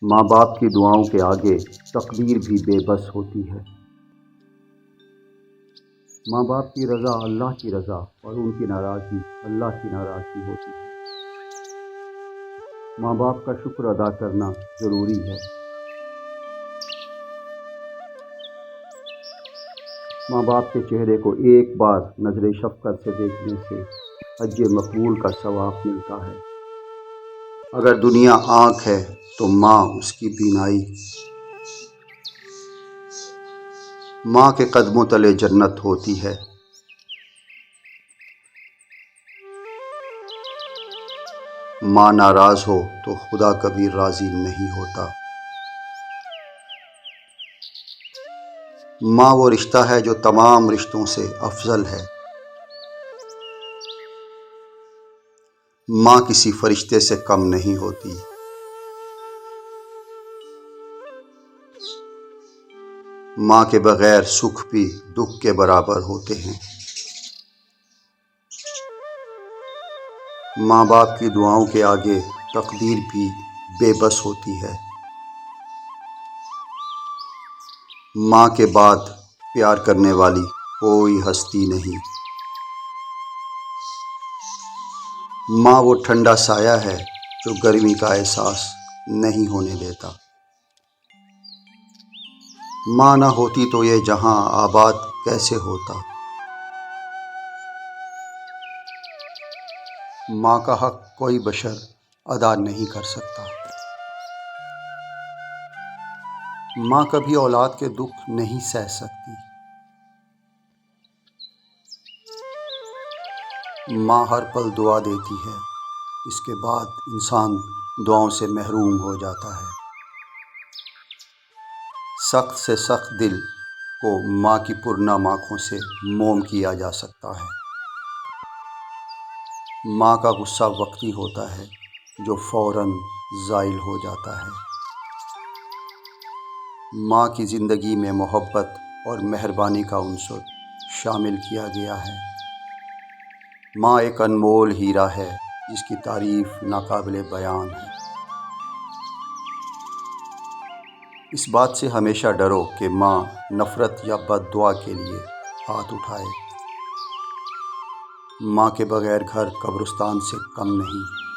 ماں باپ کی دعاؤں کے آگے تقدیر بھی بے بس ہوتی ہے۔ ماں باپ کی رضا اللہ کی رضا اور ان کی ناراضگی اللہ کی ناراضگی ہوتی ہے۔ ماں باپ کا شکر ادا کرنا ضروری ہے۔ ماں باپ کے چہرے کو ایک بار نظر شفقت سے دیکھنے سے حج مقبول کا ثواب ملتا ہے۔ اگر دنیا آنکھ ہے تو ماں اس کی بینائی۔ ماں کے قدموں تلے جنت ہوتی ہے۔ ماں ناراض ہو تو خدا کبھی راضی نہیں ہوتا۔ ماں وہ رشتہ ہے جو تمام رشتوں سے افضل ہے۔ ماں کسی فرشتے سے کم نہیں ہوتی۔ ماں کے بغیر سکھ بھی دکھ کے برابر ہوتے ہیں۔ ماں باپ کی دعاؤں کے آگے تقدیر بھی بے بس ہوتی ہے۔ ماں کے بعد پیار کرنے والی کوئی ہستی نہیں۔ ماں وہ ٹھنڈا سایہ ہے جو گرمی کا احساس نہیں ہونے دیتا۔ ماں نہ ہوتی تو یہ جہاں آباد کیسے ہوتا۔ ماں کا حق کوئی بشر ادا نہیں کر سکتا۔ ماں کبھی اولاد کے دکھ نہیں سہ سکتی۔ ماں ہر پل دعا دیتی ہے، اس کے بعد انسان دعاؤں سے محروم ہو جاتا ہے۔ سخت سے سخت دل کو ماں کی پرنم آنکھوں سے موم کیا جا سکتا ہے۔ ماں کا غصہ وقتی ہوتا ہے جو فوراً زائل ہو جاتا ہے۔ ماں کی زندگی میں محبت اور مہربانی کا عنصر شامل کیا گیا ہے۔ ماں ایک انمول ہیرا ہے جس کی تعریف ناقابل بیان ہے۔ اس بات سے ہمیشہ ڈرو کہ ماں نفرت یا بد دعا کے لیے ہاتھ اٹھائے۔ ماں کے بغیر گھر قبرستان سے کم نہیں۔